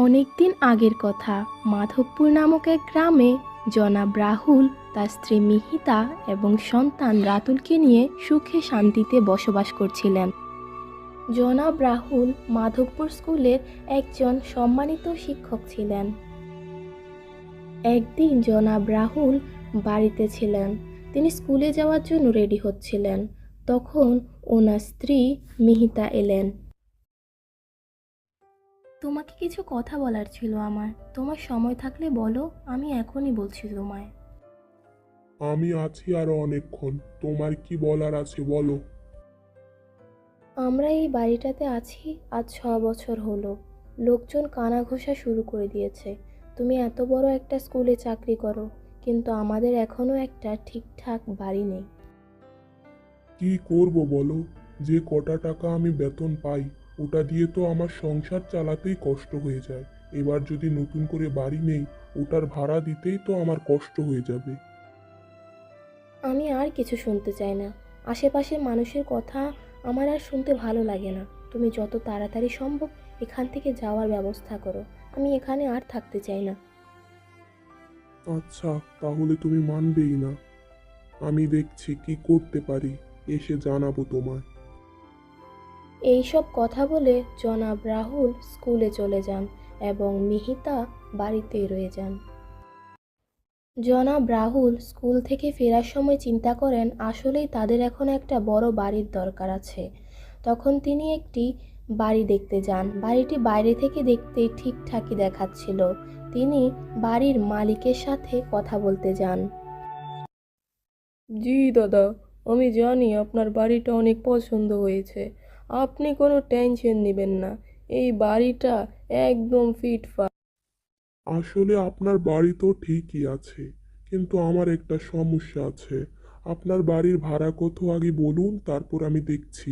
অনেকদিন আগের কথা। মাধবপুর নামক এক গ্রামে জনাব রাহুল তার স্ত্রী মিহিতা এবং সন্তান রাতুলকে নিয়ে সুখে শান্তিতে বসবাস করছিলেন। জনাব রাহুল মাধবপুর স্কুলের একজন সম্মানিত শিক্ষক ছিলেন। একদিন জনাব রাহুল বাড়িতে ছিলেন। তিনি স্কুলে যাওয়ার জন্য রেডি হচ্ছিলেন। তখন ওনার স্ত্রী মিহিতা এলেন। তোমাকে কিছু কথা বলার ছিল আমার। তোমার সময় থাকলে বলো, আমি এখনই বলছি তোমায়। আমি আছি আরো অনেকক্ষণ। তোমার কি বলার আছে বলো। আমরা এই বাড়িটাতে আছি আজ 6 বছর হলো। লোকজন কানাঘোষা শুরু করে দিয়েছে। তুমি এত বড় একটা স্কুলে চাকরি করো, কিন্তু আমাদের এখনো একটা ঠিকঠাক বাড়ি নেই। কি করব বলো? যে কটা টাকা আমি বেতন পাই ওটা দিয়ে তো আমার সংসার চালাতেই কষ্ট হয়ে যায়। এবার যদি নতুন করে বাড়ি নেই, ওটার ভাড়া দিতেই তো আমার কষ্ট হয়ে যাবে। আমি আর কিছু শুনতে চাই না। আশেপাশের মানুষের কথা আমার আর শুনতে ভালো লাগে না। তুমি যত তাড়াতাড়ি সম্ভব এখান থেকে যাওয়ার ব্যবস্থা করো। আমি এখানে আর থাকতে চাই না। আচ্ছা, তাহলে তুমি মানবেই না। আমি দেখছি কি করতে পারি, এসে জানাবো তোমায়। এইসব কথা বলে জনাব রাহুল স্কুলে চলে যান এবং মিহিতা বাড়িতেই রয়ে যান। জনাব রাহুল স্কুল থেকে ফেরার সময় চিন্তা করেন আসলেই তাদের এখন একটা বড় বাড়ির দরকার আছে। তখন তিনি একটি বাড়ি দেখতে যান। বাড়িটি বাইরে থেকে দেখতে ঠিকঠাকই দেখাচ্ছিল। তিনি বাড়ির মালিকের সাথে কথা বলতে যান। জি দাদা, আমি জানি আপনার বাড়িটা অনেক পছন্দ হয়েছে। আপনি কোনো টেনশন নেবেন না। এই বাড়িটা একদম ফিটফাট। আসলে আপনার বাড়ি তো ঠিকই আছে, কিন্তু আমার একটা সমস্যা আছে। আপনার বাড়ির ভাড়া কত আগে বলুন, তারপর আমি দেখছি।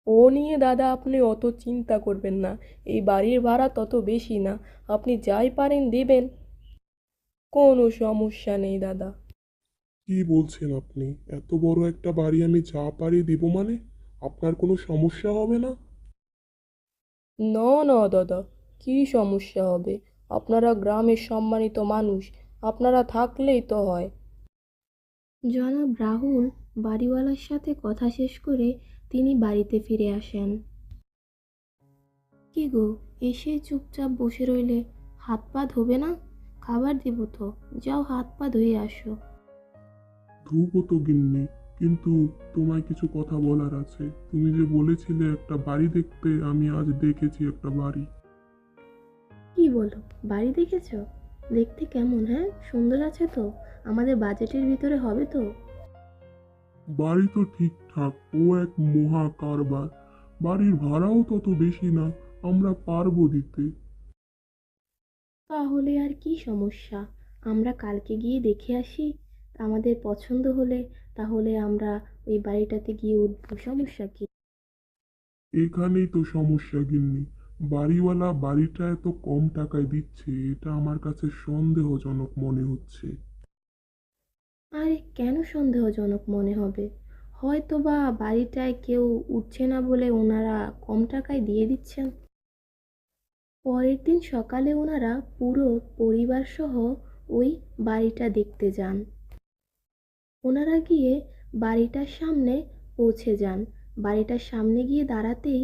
ও নিয়ে দাদা আপনি অত চিন্তা করবেন না। এই বাড়ির ভাড়া তত বেশি না। আপনি যাই পারেন দেবেন। কোনো সমস্যা নেই দাদা। কি বলছেন আপনি? এত বড় একটা বাড়ি আমি যা পারি দিব মানে? আপনার কোনো সমস্যা হবে না? না না দাদা, কি সমস্যা হবে? আপনারা গ্রামের সম্মানিত মানুষ, আপনারা থাকলেই তো হয়। জনাব রাহুল বাড়িওয়ালার সাথে কথা শেষ করে তিনি বাড়িতে ফিরে আসেন। কি গো, এসে চুপচাপ বসে রইলে? হাত পা ধোবে না? খাবার দেব তো, যাও হাত পা ধুয়ে আসো। ধুবো তো গিন্নি, কিন্তু তোমায় কিছু কথা বলার আছে। তুমি যে বলেছিলে একটা বাড়ি দেখতে, আমি আজ দেখেছি একটা বাড়ি। কি বলো, বাড়ি দেখেছো? দেখতে কেমন? হ্যাঁ, সুন্দর আছে তো? আমাদের বাজেটের ভিতরে হবে তো? বাড়ি তো ঠিকঠাক, ও এক মহা কারবার। বাড়ির ভাড়াও তত বেশি না, আমরা পারবো দিতে। তাহলে আর কি সমস্যা? আমরা কালকে গিয়ে দেখে আসি। আমাদের পছন্দ হলে তাহলে আমরা ওই বাড়িটাতে গিয়ে উঠবো। সমস্যা কি? এখানেই তো সমস্যা গিন্নি। বাড়িওয়ালা বাড়িটা এত কম টাকায় দিচ্ছে, এটা আমার কাছে সন্দেহজনক মনে হচ্ছে। আরে কেন সন্দেহজনক মনে হবে? হয়তো বা বাড়িটায় কেউ উঠছে না বলে ওনারা কম টাকায় দিয়ে দিচ্ছেন। পরের দিন সকালে ওনারা পুরো পরিবার সহ ওই বাড়িটা দেখতে যান। ওনারা গিয়ে বাড়িটার সামনে পৌঁছে যান। বাড়িটার সামনে গিয়ে দাঁড়াতেই,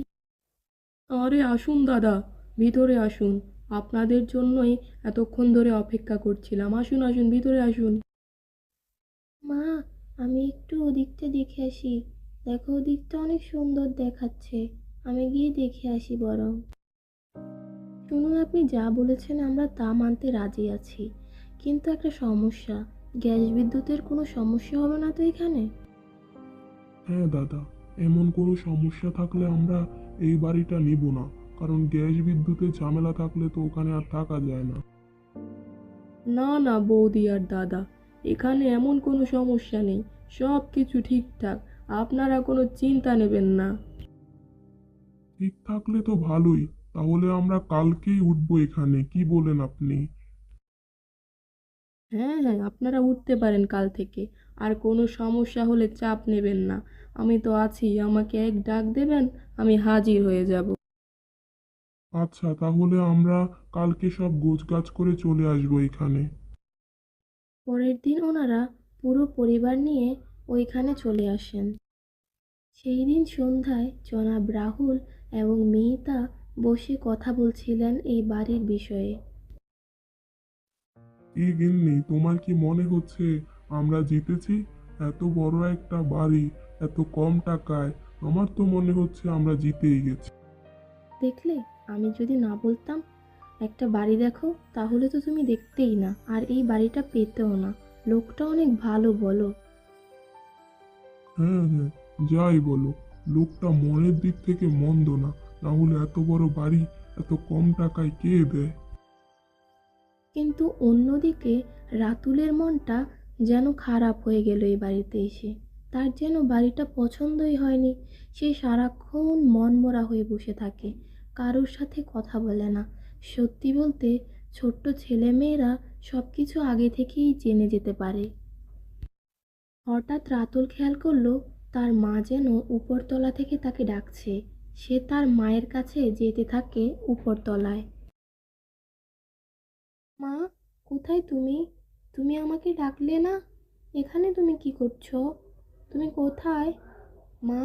আরে আসুন দাদা, ভিতরে আসুন। আপনাদের জন্যই এতক্ষণ ধরে অপেক্ষা করছিলাম। আসুন আসুন, ভিতরে আসুন। মা, আমি একটু ওদিকটা দেখে আসি। দেখো, ওদিকটা অনেক সুন্দর দেখাচ্ছে। আমি গিয়ে দেখে আসি বরং। শুনুন, আপনি যা বলেছেন আমরা তা মানতে রাজি আছি, কিন্তু একটা সমস্যা। গ্যাস বিদ্যুতের কোনো সমস্যা হবে না তো এখানে? হ্যাঁ দাদা, এমন কোনো সমস্যা থাকলে আমরা এই বাড়িটা নিব না। কারণ গ্যাস বিদ্যুতের ঝামেলা থাকলে তো ওখানে আর থাকা যায় না। না না বৌদি আর দাদা, এখানে এমন কোনো সমস্যা নেই। সব কিছু ঠিকঠাক। আপনারা কোনো চিন্তা নেবেন না। ঠিক থাকলে তো ভালোই। তাহলে আমরা কালকেই উঠবো এখানে, কি বলেন আপনি? হ্যাঁ হ্যাঁ, আপনারা উঠতে পারেন কাল থেকে। আর কোনো সমস্যা হলে চাপ নেবেন না। আমি তো আছি, আমাকে এক ডাক দেবেন, আমি হাজির হয়ে যাব। আচ্ছা, তাহলে আমরা কালকে সব গোছগাছ করে চলে আসবো এখানে। পরের দিন ওনারা পুরো পরিবার নিয়ে ওইখানে চলে আসেন। সেই দিন সন্ধ্যায় জনাব রাহুল এবং মেহতা বসে কথা বলছিলেন এই বাড়ির বিষয়ে। কি গিন্নি, তোমার কি মনে হচ্ছে আমরা জিতেছি? এত বড় একটা বাড়ি, এত কম টাকায়। আমার তো মনে হচ্ছে আমরা জিতেই গেছি। দেখলে, আমি যদি না বলতাম একটা বাড়ি দেখো, তাহলে তো তুমি দেখতেই না আর এই বাড়িটা পেতেও না। লোকটা অনেক ভালো, বলো? হ্যাঁ হ্যাঁ, যাই বলো, লোকটা মনের দিক থেকে মন্দ না। না হলে এত বড় বাড়ি এত কম টাকায় কে দেয়? কিন্তু অন্যদিকে রাতুলের মনটা যেন খারাপ হয়ে গেল এই বাড়িতে এসে। তার যেন বাড়িটা পছন্দই হয়নি। সে সারাক্ষণ মনমরা হয়ে বসে থাকে, কারোর সাথে কথা বলে না। সত্যি বলতে, ছোট্ট ছেলেমেয়েরা সব কিছু আগে থেকেই জেনে যেতে পারে। হঠাৎ রাতুল খেয়াল করলো তার মা যেন উপরতলা থেকে তাকে ডাকছে। সে তার মায়ের কাছে যেতে থাকে উপরতলায়। মা, কোথায় তুমি? তুমি আমাকে ডাকলে না? এখানে তুমি কি করছো? তুমি কোথায়? মা,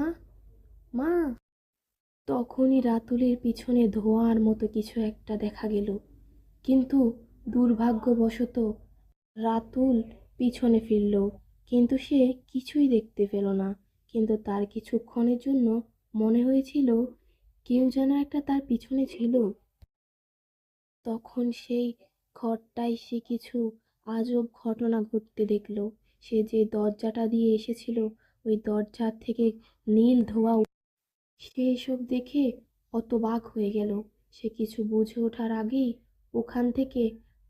মা! তখনই রাতুলের পিছনে ধোঁয়ার মতো কিছু একটা দেখা গেল। কিন্তু দুর্ভাগ্যবশত রাতুল পিছনে ফিরল, কিন্তু সে কিছুই দেখতে পেল না। কিন্তু তার কিছুক্ষণের জন্য মনে হয়েছিল কেউ যেন একটা তার পিছনে ছিল। তখন সেই ঘরটায় সে কিছু আজব ঘটনা ঘটতে দেখল। সে যে দরজাটা দিয়ে এসেছিল, ওই দরজার থেকে নীল ধোঁয়া সে এসব দেখে হতবাক হয়ে গেল। সে কিছু বুঝে ওঠার আগেই ওখান থেকে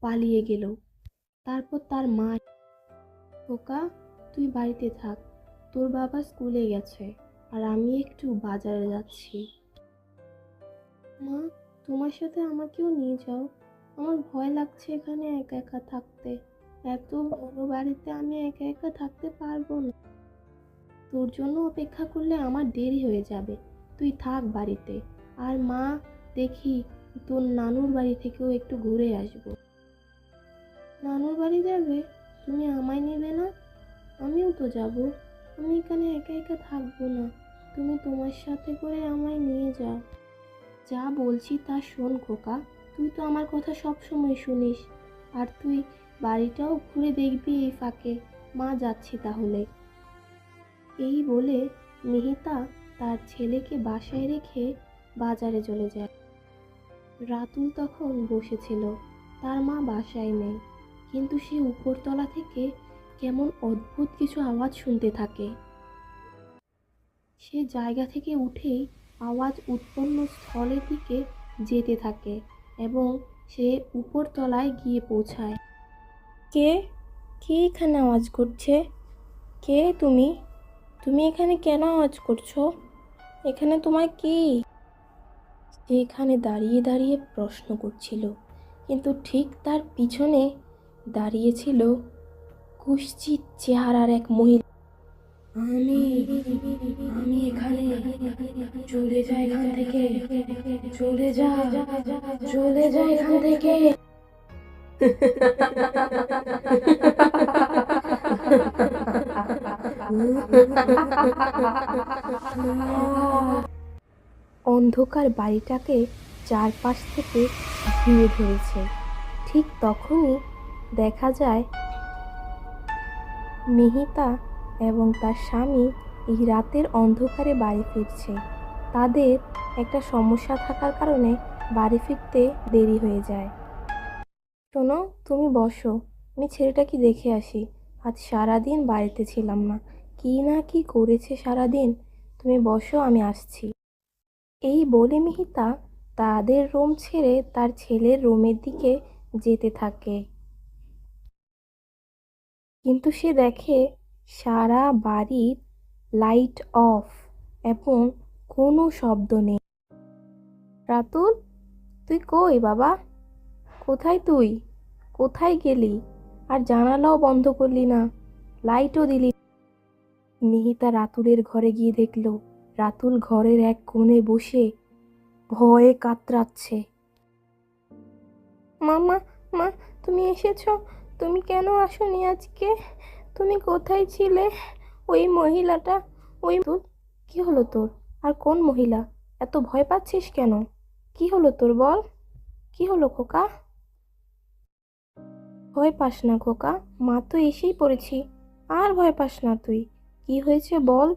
পালিয়ে গেল। তারপর তার মা, খোকা, তুই বাড়িতে থাক, তোর বাবা স্কুলে গেছে আর আমি একটু বাজারে যাচ্ছি। মা, তোমার সাথে আমাকেও নিয়ে যাও। আমার ভয় লাগছে এখানে একা একা থাকতে। এত বড় বাড়িতে আমি একা একা থাকতে পারবো না। তোর জন্য অপেক্ষা করলে আমার দেরি হয়ে যাবে। তুই থাক বাড়িতে। আর মা, দেখি তোর নানুর বাড়ি থেকেও একটু ঘুরে আসবো। নানুর বাড়ি যাবে? তুমি আমায় নেবে না? আমিও তো যাব। আমি এখানে একা একা থাকবো না। তুমি তোমার সাথে করে আমায় নিয়ে যাও। যা বলছি তা শোন খোকা, তুই তো আমার কথা সব সময় শুনিস। আর তুই বাড়িটাও ঘুরে দেখবি এই ফাঁকে। মা, যাচ্ছি তাহলে। এই বলে মিহিতা তার ছেলেকে বাসায় রেখে বাজারে চলে যায়। রাতুল তখন বসেছিল, তার মা বাসায় নেই। কিন্তু সে উপরতলা থেকে কেমন অদ্ভুত কিছু আওয়াজ শুনতে থাকে। সে জায়গা থেকে উঠেই আওয়াজ উৎপন্ন স্থলের দিকে যেতে থাকে এবং সে উপরতলায় গিয়ে পৌঁছায়। কে? কে এখানে আওয়াজ করছে? কে তুমি? তুমি এখানে কেন আওয়াজ করছো? এখানে তোমার কি? সে এখানে দাঁড়িয়ে দাঁড়িয়ে প্রশ্ন করছিল, কিন্তু ঠিক তার পিছনে দাঁড়িয়েছিল কুৎসিত চেহারার এক মহিলা। আমি আমি এখানে, চলে যা এখান থেকে, চলে যা, চলে যা এখান থেকে। অন্ধকার বাড়িটাকে চারপাশ থেকে ঘিরে ধরেছে। ঠিক তখনই দেখা যায় মিহিতা এবং তার স্বামী এই রাতের অন্ধকারে বাড়ি ফিরছে। তাদের একটা সমস্যা থাকার কারণে বাড়ি ফিরতে দেরি হয়ে যায়। শোনো, তুমি বসো, আমি ছেলেটাকে দেখে আসি। আজ সারাদিন বাড়িতে ছিলাম না, কি না কি করেছে সারাদিন। তুমি বসো, আমি আসছি। এই বলে মিহিতা তাদের রুম ছেড়ে তার ছেলের রুমের দিকে যেতে থাকে। কিন্তু সে দেখে সারা বাড়ির লাইট অফ এবং কোনো শব্দ নেই। রাতুল, তুই কই বাবা? কোথায় তুই? কোথায় গেলি? আর জানালাও বন্ধ করলি না, লাইটও দিলি না। মিহিতা রাতুলের ঘরে গিয়ে দেখল রাতুল ঘরের এক কোণে বসে ভয়ে কাতরাচ্ছে। মামা, মা, তুমি এসেছো? তুমি কেন আসোনি আজকে? তুমি কোথায় ছিলে? ওই মহিলাটা, ওই কি হলো তোর? আর কোন মহিলা? এত ভয় পাচ্ছিস কেন? কি হলো তোর বল? কি হলো খোকা? ভয় পাস না খোকা, মা তো এসেই পড়েছি। আর ভয় পাস না তুই। কি হয়েছে বল,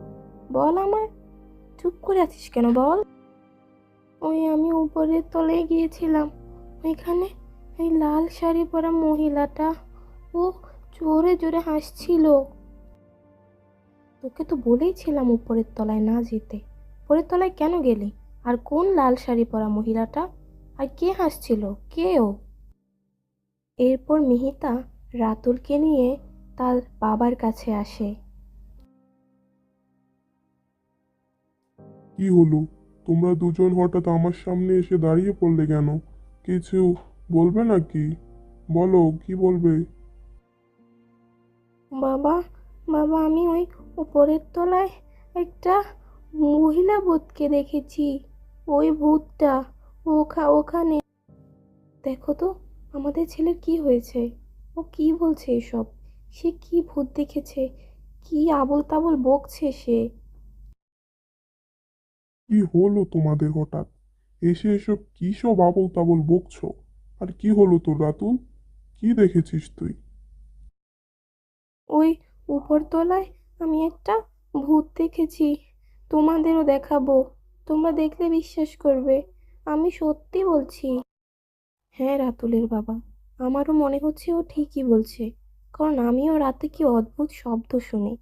বল আমায়। চুপ করে আছিস কেন বল। ওই আমি উপরের তলায় গিয়েছিলাম, ওইখানে এই লাল শাড়ি পরা মহিলাটা, ও জোরে জোরে হাসছিল। তোকে তো বলেইছিলাম উপরের তলায় না যেতে। উপরের তলায় কেন গেলি? আর কোন লাল শাড়ি পরা মহিলাটা? আর কে হাসছিল? কে ও? এরপর মিহিতা রাতুলকে নিয়ে তার বাবার কাছে আসে। কি হলো? তোমরা দুজন হঠাৎ আমার সামনে এসে দাঁড়িয়ে পড়লে কেন? কিছু বলবে নাকি? বলো, কি বলবে? বাবা, বাবা, আমি ওই উপরের তলায় একটা মহিলা ভূতকে দেখেছি। ওই ভূতটা ওখানে। দেখো তো আমাদের ছেলের কি হয়েছে? ও কি বলছে এসব? সে কি ভূত দেখেছে? কি আবোল তাবোল বকছে সে? কি হলো তোমাদের হঠাৎ? এসে এসব কি সব আবোল তাবোল বকছো? আর কি হলো তোর রাতুল? কি দেখেছিস তুই? ওই উপরতলায় আমি একটা ভূত দেখেছি। তোমাদেরও দেখাবো, তোমরা দেখলে বিশ্বাস করবে। আমি সত্যি বলছি। হ্যাঁ রাতুলের বাবা, আমারও মনে হচ্ছে ও ঠিকই বলছে। কারণ আমিও রাতে কি অদ্ভুত শব্দ শুনি।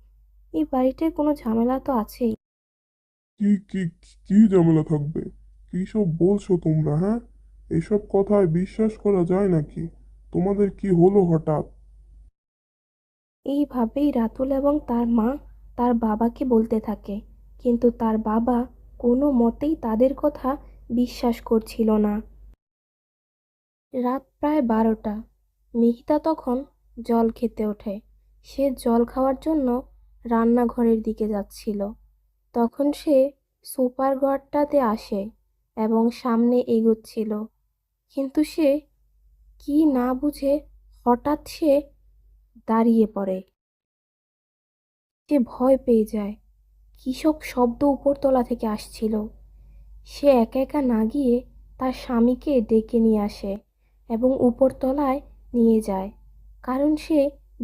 এই বাড়িটায় কোনো ঝামেলা তো আছেই। কি কি কি ঝামেলা থাকবে? কি সব বলছো তোমরা, হ্যাঁ? এসব কথায় বিশ্বাস করা যায় নাকি? তোমাদের কি হলো হঠাৎ? এইভাবেই রাতুল এবং তার মা তার বাবাকে বলতে থাকে, কিন্তু তার বাবা কোনো মতেই তাদের কথা বিশ্বাস করছিল না। রাত প্রায় 12টা। মিহিতা তখন জল খেতে ওঠে। সে জল খাওয়ার জন্য রান্নাঘরের দিকে যাচ্ছিল। তখন সে সোফার ঘরটাতে আসে এবং সামনে এগোচ্ছিল। কিন্তু সে কি না বুঝে হঠাৎ সে দাঁড়িয়ে পড়ে। সে ভয় পেয়ে যায়। কী সব শব্দ উপরতলা থেকে আসছিল। সে একা একা না গিয়ে তার স্বামীকে ডেকে নিয়ে আসে এবং উপরতলায় নিয়ে যায়। কারণ সে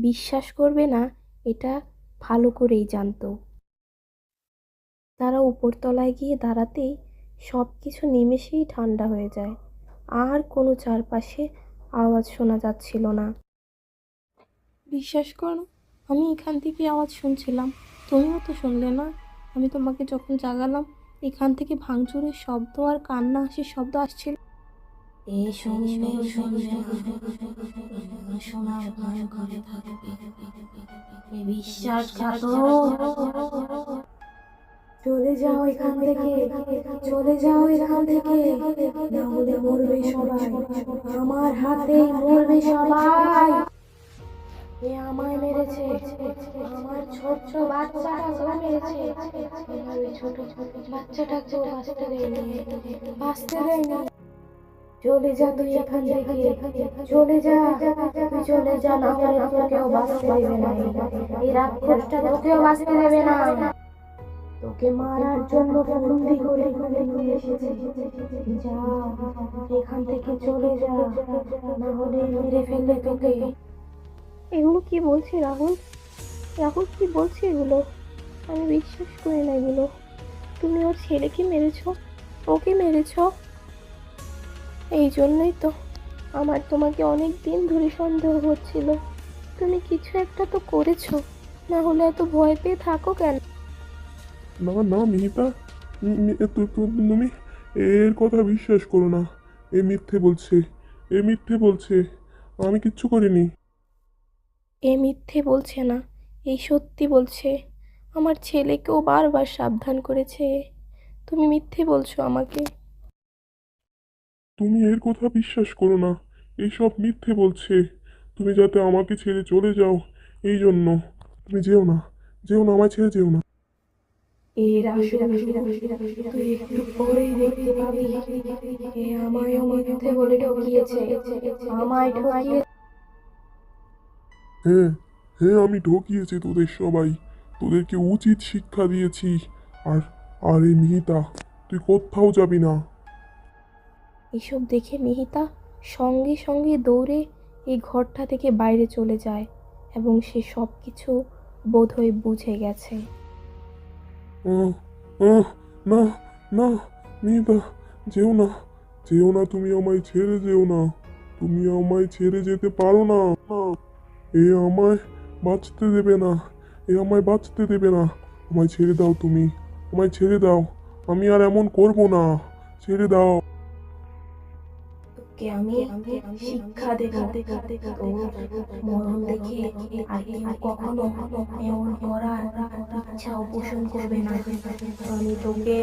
বিশ্বাস করবে না, এটা ভালো করেই জানতো। তারা উপরতলায় গিয়ে দাঁড়াতেই সব কিছু নিমেষেই ঠান্ডা হয়ে যায়। আর কোনো চারপাশে আওয়াজ শোনা যাচ্ছিল না। বিশ্বাস করো, আমি এখান থেকে আওয়াজ শুনছিলাম। তুমিও তো শুনলে না? আমি তোমাকে যখন জাগালাম, এখান থেকে ভাঙচুরের শব্দ আর কান্না হাসির শব্দ আসছিল। এ শুনলেও শুনবে না, এগুলো শোনার ভয় করে থাকবে। এ বিশ্বাসঘাতক। চলে যাও এখান থেকে, চলে যাও এখান থেকে, না হলে মরবে সবাই। আমার হাতেই মরবে সবাই। এ আমায় মেরেছে, আমার ছোট্ট বাচ্চাটাকেও মেরেছে। আমার ওই ছোট বাচ্চাটাকেও বাঁচতে দেয়নি, বাঁচতে দেয়নি। চলে যা তুই এখান থেকে, চলে যা, তুই চলে যা, না হলে তোকেও বাঁচতে দেবে না। এই রাক্ষসটা তোকেও বাঁচতে দেবে না। তোকে মারার জন্য বন্দি করে নিয়ে এসেছে। যা, এখান থেকে চলে যা, না হলে মেরে ফেলবে তোকে। এগুলো কি বলছে রাহুল? রাহুল কি বলছে এগুলো? আমি বিশ্বাস করি না এগুলো। তুমি ওর ছেলেকে মেরেছো, ওকে মেরেছো। এই জন্যই তো আমার তোমাকে অনেক দিন ধরে সন্দেহ হচ্ছিল। তুমি কিছু একটা তো করেছো, না হলে এত ভয় পেয়ে থাকো কেন? না না মিহিতা, তুমি এর কথা বিশ্বাস করো না। এ মিথ্যে বলছে, এ মিথ্যে বলছে। আমি কিচ্ছু করিনি। এ মিথ্যে বলছে না, এই সত্যি বলছে। আমার ছেলেকেও বারবার সাবধান করেছে। তুমি মিথ্যে বলছো আমাকে। তুমি এর কথা বিশ্বাস করো না। এইসব মিথ্যে বলছে। তুমি যাতে আমাকে ছেড়ে চলে যাও, এই জন্য। তুমি যেও না, যেও না, আমায় ছেড়ে যেও না। এর আসল রূপ তুই একটু পরেই দেখতে পাবি। এ আমায় মিথ্যে বলে ঠকিয়েছে, আমায় ঠকিয়ে। হ্যাঁ, হ্যাঁ, আমি ঠকিয়েছি তোদের সবাই, তোদেরকে উচিত শিক্ষা দিয়েছি। আর আর এই মিহিতা, তুই কোথাও যাবি না। এসব দেখে মিহিতা সঙ্গে সঙ্গে দৌড়ে এই ঘরটা থেকে বাইরে চলে যায় এবং সে সব কিছু বোধহয় বুঝে গেছে। আহ, আহ, না, না, মিহিতা, যেও না, যেও না, তুমি আমায় ছেড়ে যেও না, তুমি আমায় ছেড়ে যেতে পারো না। না, এ আমায় বাঁচতে দেবে না, এ আমায় বাঁচতে দেবে না। আমায় ছেড়ে দাও, তুমি আমায় ছেড়ে দাও, আমি আর এমন করব না, ছেড়ে দাও। তোকে আমি শিক্ষা দেব, তোর মরণ দেখে আর কেউ কখনো এমন করার ইচ্ছাও পোষণ করবে না। আমি তোকে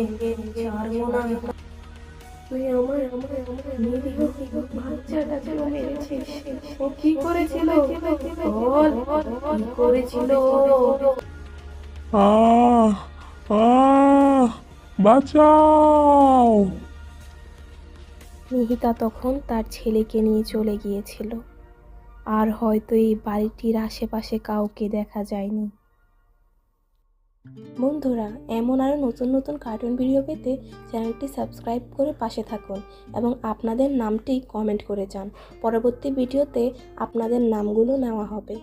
ছাড়বো না। তুই আমার নিরীহ বাচ্চাটাকে মেরেছিস। ও কি করেছিল? বল, কি করেছিল? আহ, আহ, বাঁচাও। মিহিতা তখন তার ছেলেকে নিয়ে চলে গিয়েছিল। আর হয়তো এই বাড়িটির আশেপাশে কাউকে দেখা যায়নি। বন্ধুরা, এমন আরও নতুন নতুন কার্টুন ভিডিও পেতে চ্যানেলটি সাবস্ক্রাইব করে পাশে থাকুন এবং আপনাদের নামটি কমেন্ট করে যান। পরবর্তী ভিডিওতে আপনাদের নামগুলো নেওয়া হবে।